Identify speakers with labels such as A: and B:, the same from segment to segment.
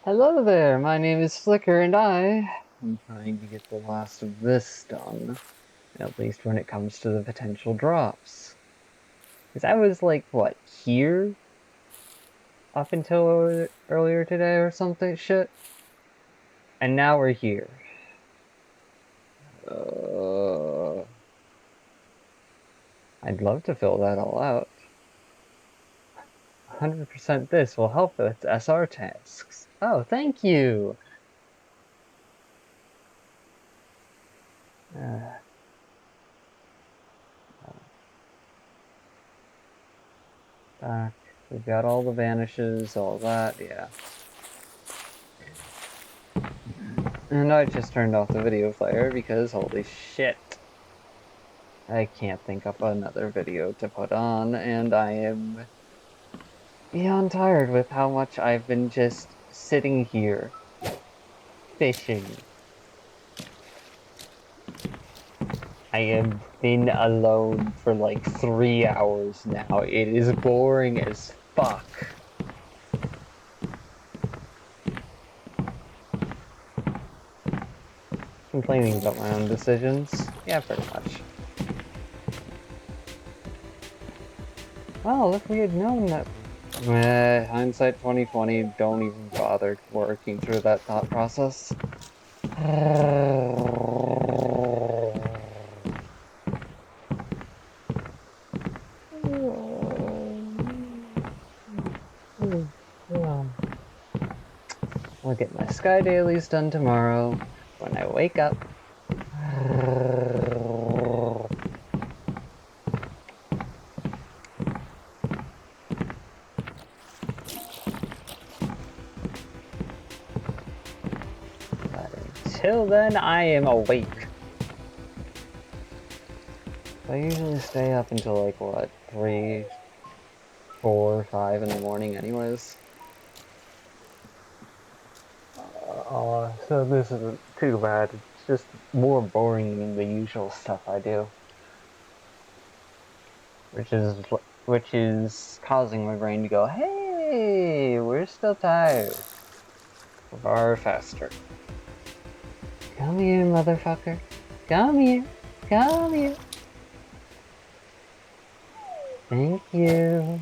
A: Hello there, my name is Flicker and I am trying to get the last of this done, at least when it comes to the potential drops. Because I was like, what, here? Up until earlier today or something shit? And now we're here. I'd love to fill that all out. 100% this will help with SR tasks. Oh, thank you! Uh, Back. We've got all the vanishes, all that, yeah. And I just turned off the video player because holy shit. I can't think up another video to put on, and I am beyond tired with how much I've been just sitting here fishing. I have been alone for like 3 hours now. It is boring as fuck. Complaining about my own decisions? Yeah, pretty much. Well, if we had known that... hindsight 2020, don't even bother working through that thought process. I'll get my sky dailies done tomorrow when I wake up. But until then, I am awake. I usually stay up until like what, 3, 4, 5 in the morning anyways. So this isn't too bad. It's just more boring than the usual stuff I do. Which is causing my brain to go, hey, we're still tired. Far faster. Come here, motherfucker. Come here. Come here. Thank you.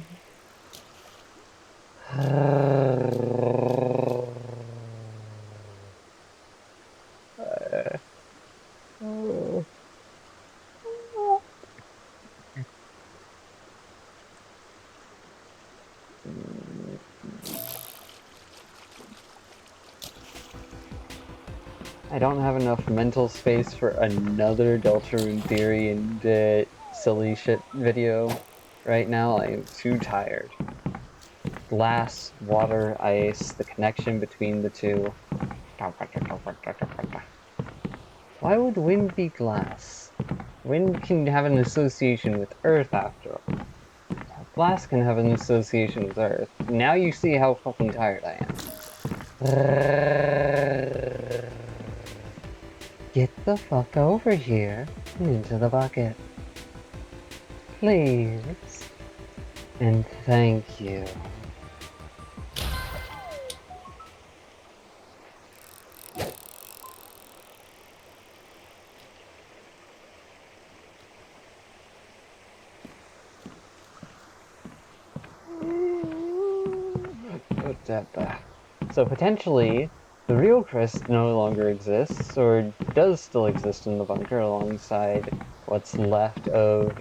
A: I don't have enough mental space for another Deltarune Theory and silly shit video right now. I am too tired. Glass, water, ice, the connection between the two. Why would wind be glass? Wind can have an association with Earth after all. Glass can have an association with Earth. Now you see how fucking tired I am. Get the fuck over here into the bucket. Please. And thank you. Put that back. So potentially, the real Chris no longer exists, or does still exist in the bunker alongside what's left of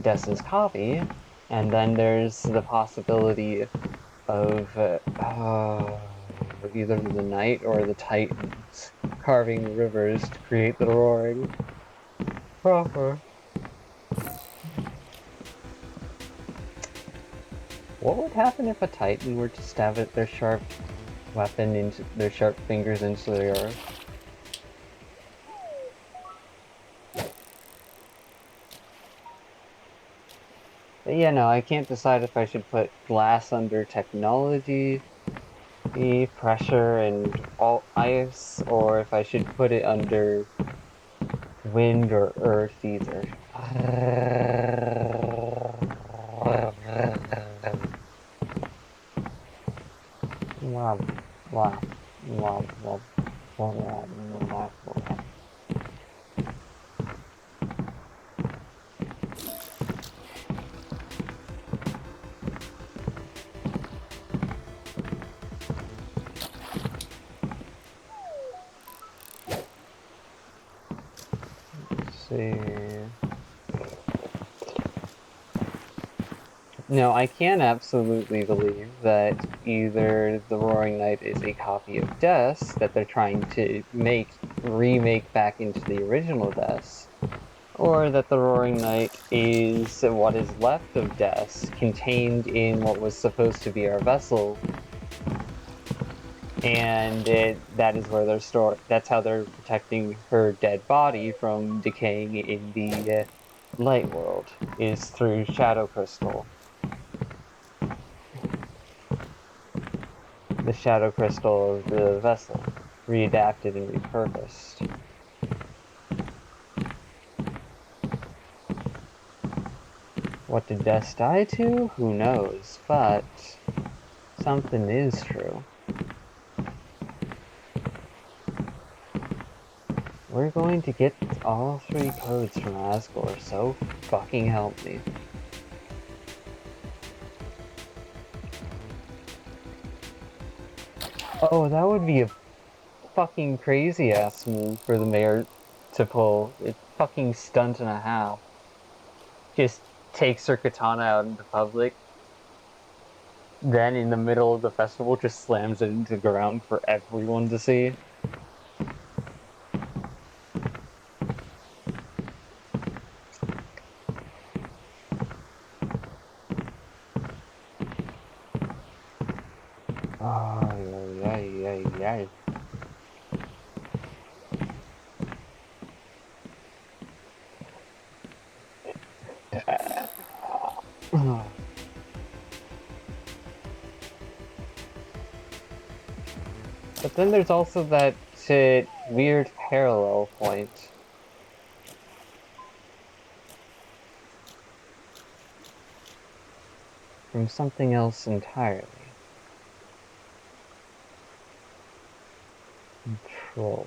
A: Dessa's copy, and then there's the possibility of either the Night or the Titans carving rivers to create the roaring proper. What would happen if a Titan were to stab at their sharp weapon into their sharp fingers into the earth? But yeah, no, I can't decide if I should put glass under technology, pressure, and all ice, or if I should put it under wind or earth either. Wow. Laugh, love, love, laugh, laugh. Let's see. No, I can absolutely believe that either the Roaring Knight is a copy of Death that they're trying to remake back into the original Death, or that the Roaring Knight is what is left of Death contained in what was supposed to be our vessel, and that is where they're stored. That's how they're protecting her dead body from decaying in the light world, is through Shadow Crystal. The Shadow Crystal of the vessel, readapted and repurposed. What did Death die to? Who knows, but something is true. We're going to get all 3 codes from Asgore, so fucking help me. Oh, that would be a fucking crazy ass move for the mayor to pull. It's fucking stunt and a half. Just takes her katana out into public, then in the middle of the festival just slams it into the ground for everyone to see. Ay, ay, ay, ay, ay. But then there's also that weird parallel point from something else entirely. Control.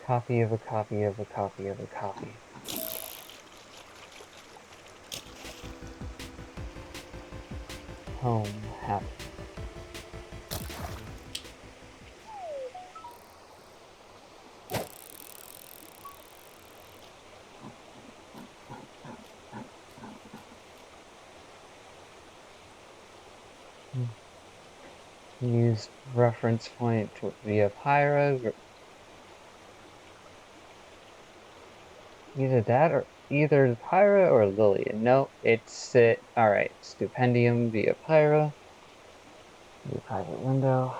A: Copy of a copy of a copy of a copy. Home happy. Use reference point via Pyra. Either that or either Pyra or Lillian. No, it's alright. Stupendium via Pyra. New private window.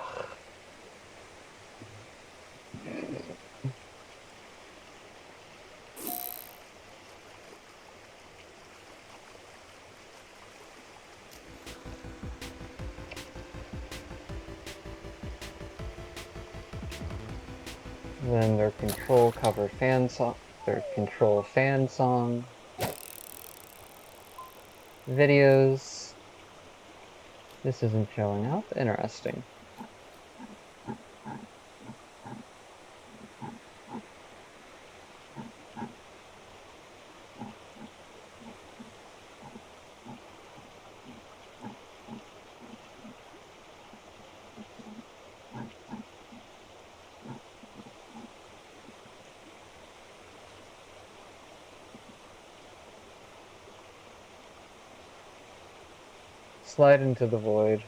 A: Then their control cover fan song. Their control fan song. Videos. This isn't showing up. Interesting. Slide into the void.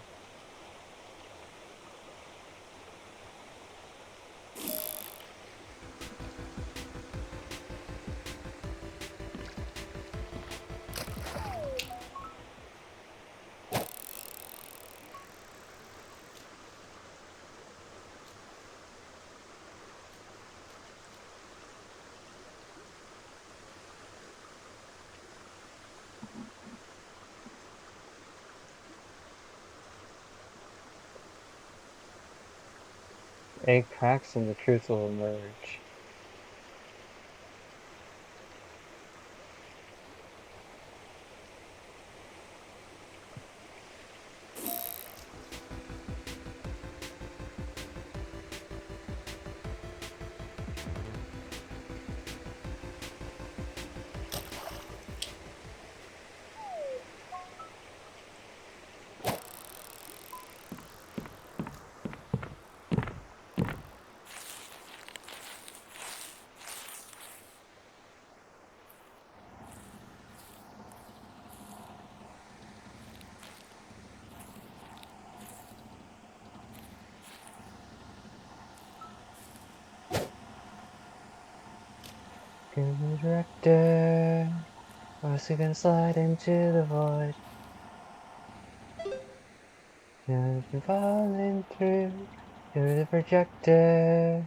A: Egg cracks and the truth will emerge. Good director. Was he gonna slide into the void? Now been falling through the projector.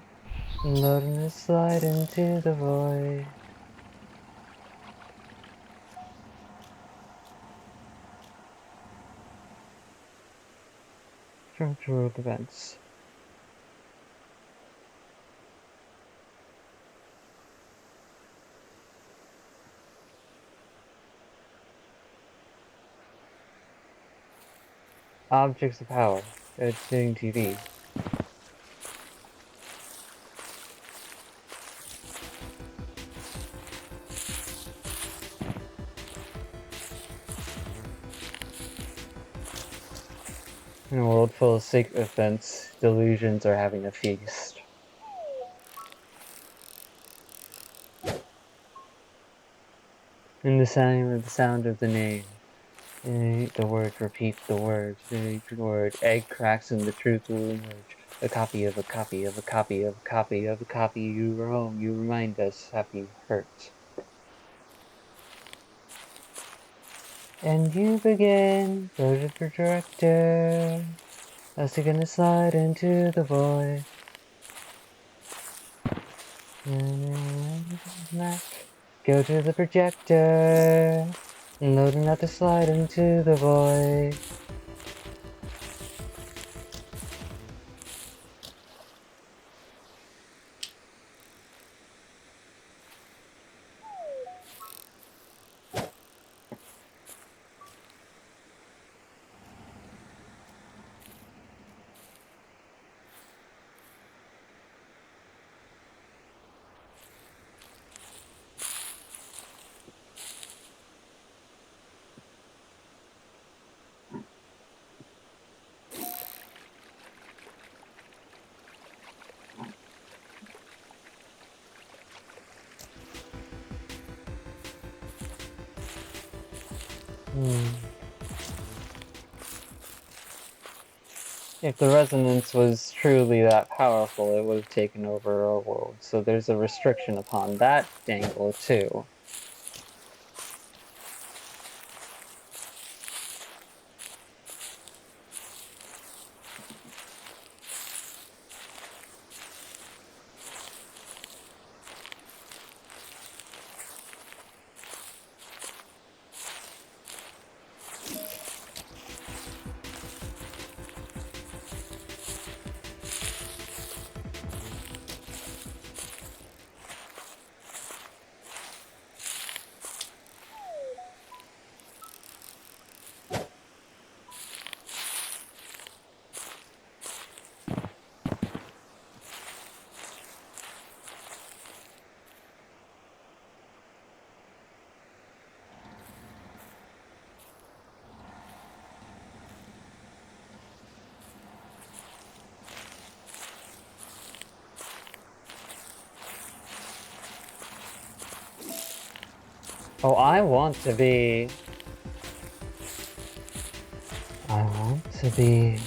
A: Loading the slide into the void. Structural events. Objects of power. Editing TV. In a world full of sick events, delusions are having a feast. In the sound of the name. The word, repeat the word. The word. Egg cracks and the truth will emerge. A copy of a copy of a copy of a copy of a copy. You were home. You remind us. Happy hurt. And you begin. Go to the director. How's he gonna slide into the void? Go to the projector. Loading out the slide into the void. If the resonance was truly that powerful, it would have taken over our world. So there's a restriction upon that angle too. Oh, I want to be. I want to be.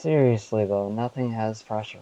A: Seriously though, nothing has pressure.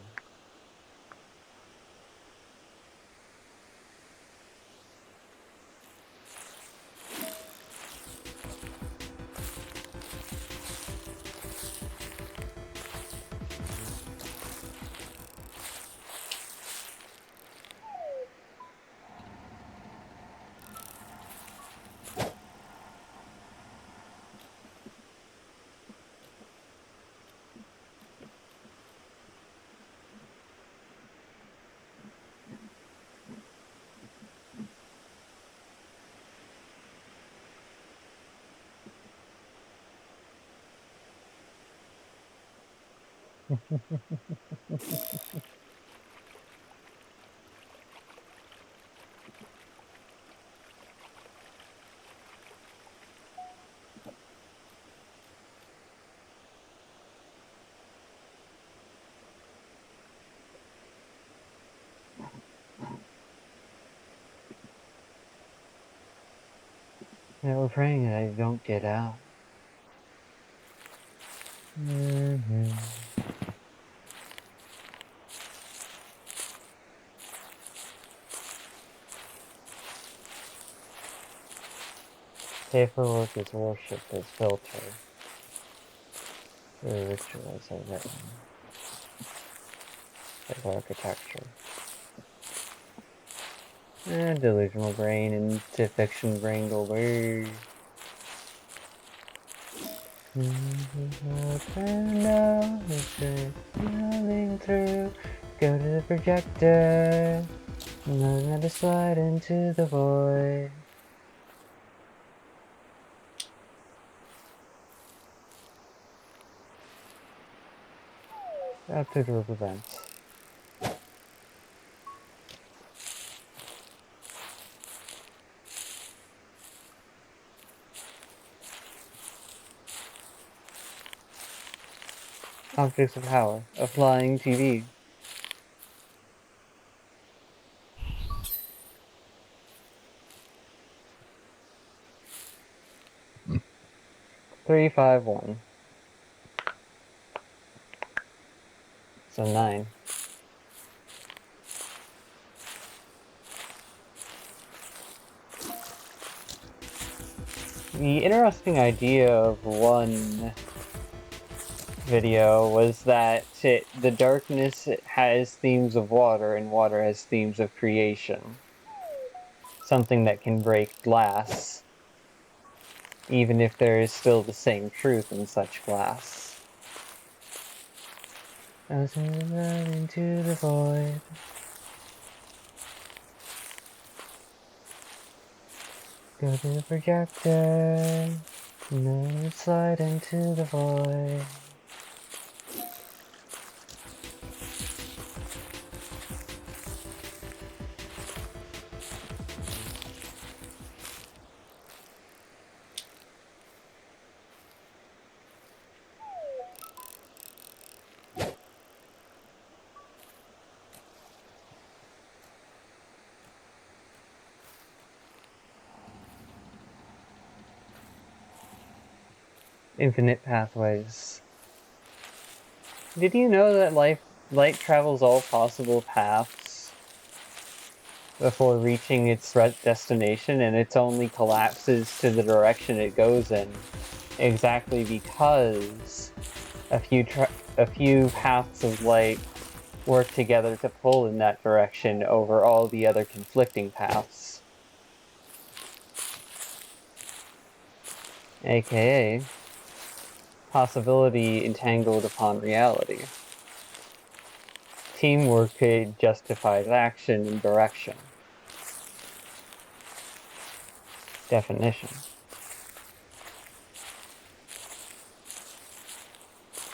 A: Yeah, we're praying that I don't get out. Paperwork is worshipped as filter. The rituals are written as architecture. Delusional brain into fiction brain go away. Now it's running through. Go to the projector. Learn how to slide into the void. After group events. Objects of power. A flying TV. 351. So 9. The interesting idea of one video was that the darkness has themes of water and water has themes of creation. Something that can break glass, even if there is still the same truth in such glass. I was into the void. Go to the projector. Now slide into the void. Infinite pathways. Did you know that light travels all possible paths before reaching its destination, and it only collapses to the direction it goes in, exactly because a few paths of light work together to pull in that direction over all the other conflicting paths. AKA possibility entangled upon reality. Teamwork justifies action and direction. Definition.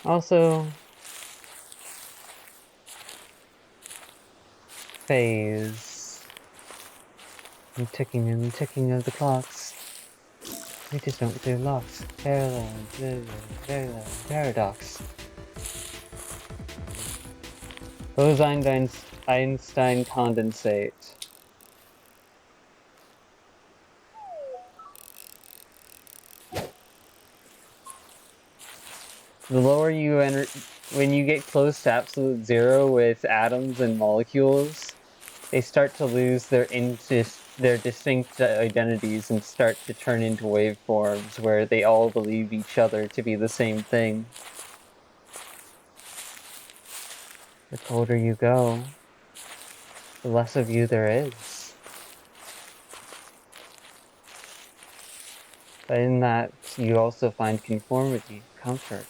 A: Also, phase. The ticking of the clocks. We just don't clear locks. Parallel, paradox. Bose-Einstein condensate. The lower you enter, when you get close to absolute zero with atoms and molecules, they start to lose their distinct identities and start to turn into waveforms where they all believe each other to be the same thing. The colder you go, the less of you there is. But in that, you also find conformity, comfort.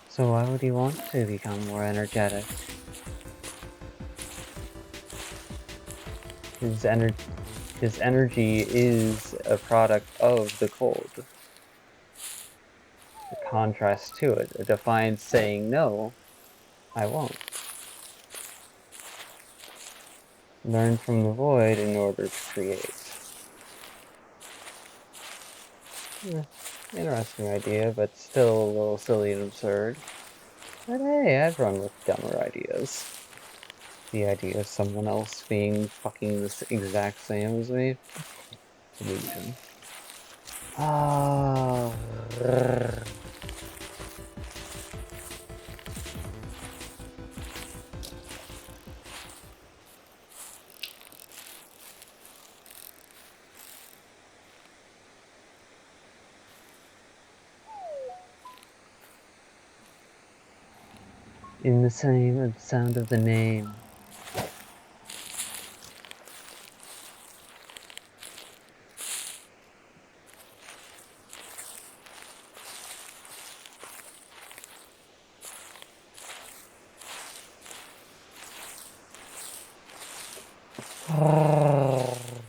A: So why would you want to become more energetic? His energy is a product of the cold. A contrast to it, a defiance saying, no, I won't. Learn from the void in order to create. Interesting idea, but still a little silly and absurd. But hey, I've run with dumber ideas. The idea of someone else being fucking the exact same as me? Delusion. Ah. In the same sound of the name.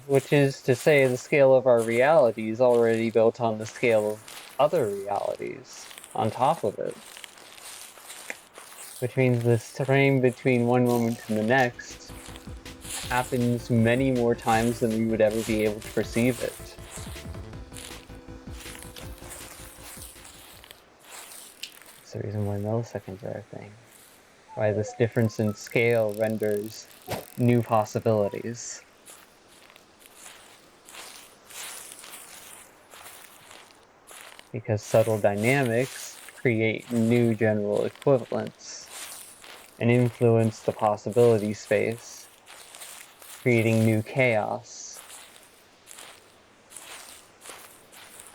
A: Which is to say, the scale of our reality is already built on the scale of other realities on top of it. Which means this frame between one moment and the next happens many more times than we would ever be able to perceive it. It's the reason why milliseconds are a thing. Why this difference in scale renders new possibilities. Because subtle dynamics create new general equivalents and influence the possibility space, creating new chaos.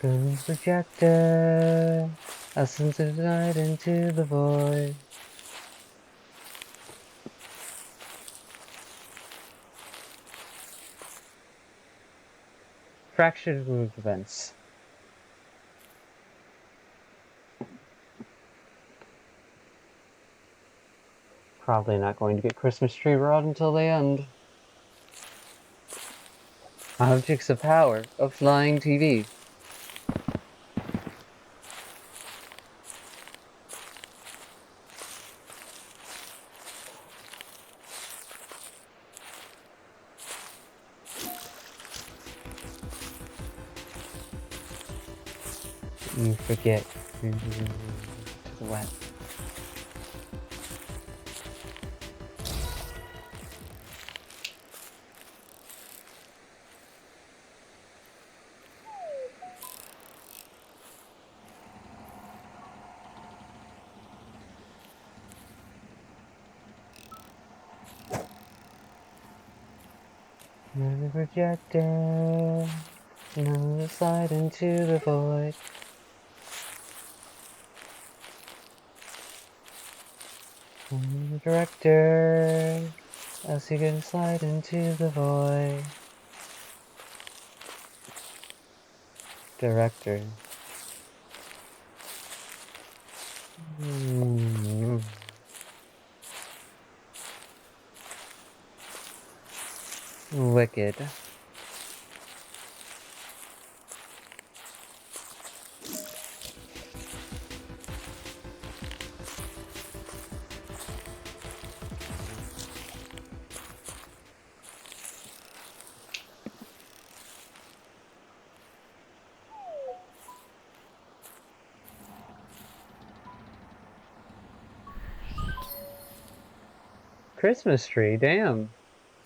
A: Goes projector, essence of light into the void. Fractured group events. Probably not going to get Christmas tree brought until the end. Objects of power, a flying TV. You forget to the wet. Never projected, never slide into the void. I'm the director, as you can slide into the void. Director. Wicked. Christmas tree, damn.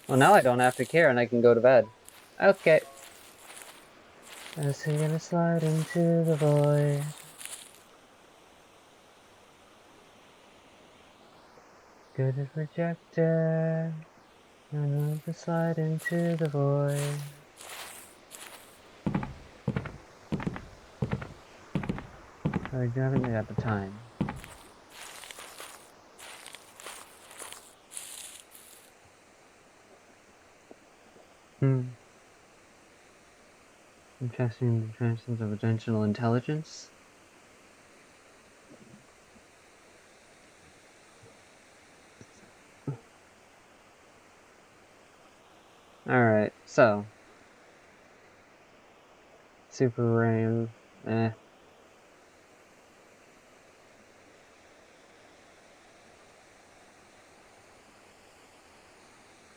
A: Well, now I don't have to care and I can go to bed. Okay. As you're gonna slide into the void. Good as projector. And let the slide into the void. I haven't got the time. I'm testing the transcendence of attentional intelligence. Alright, so. Super RAM,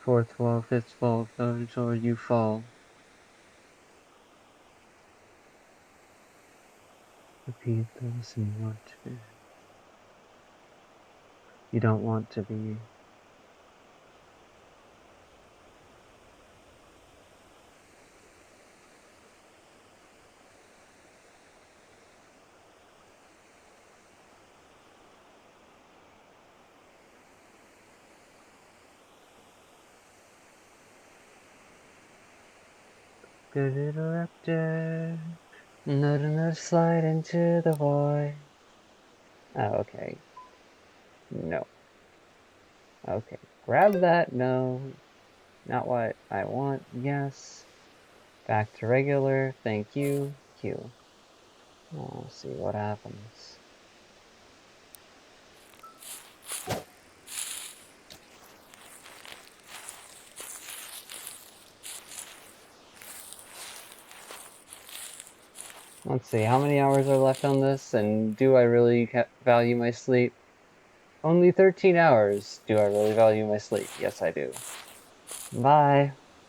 A: Fourth wall, fifth wall, third wall, you fall. Repeat this and you want to be. You don't want to be. Good interrupter. Not enough slide into the void. Oh, okay. No. Okay. Grab that. No. Not what I want. Yes. Back to regular. Thank you. Q. I'll see what happens. Let's see, how many hours are left on this, and do I really value my sleep? Only 13 hours. Do I really value my sleep? Yes, I do. Bye.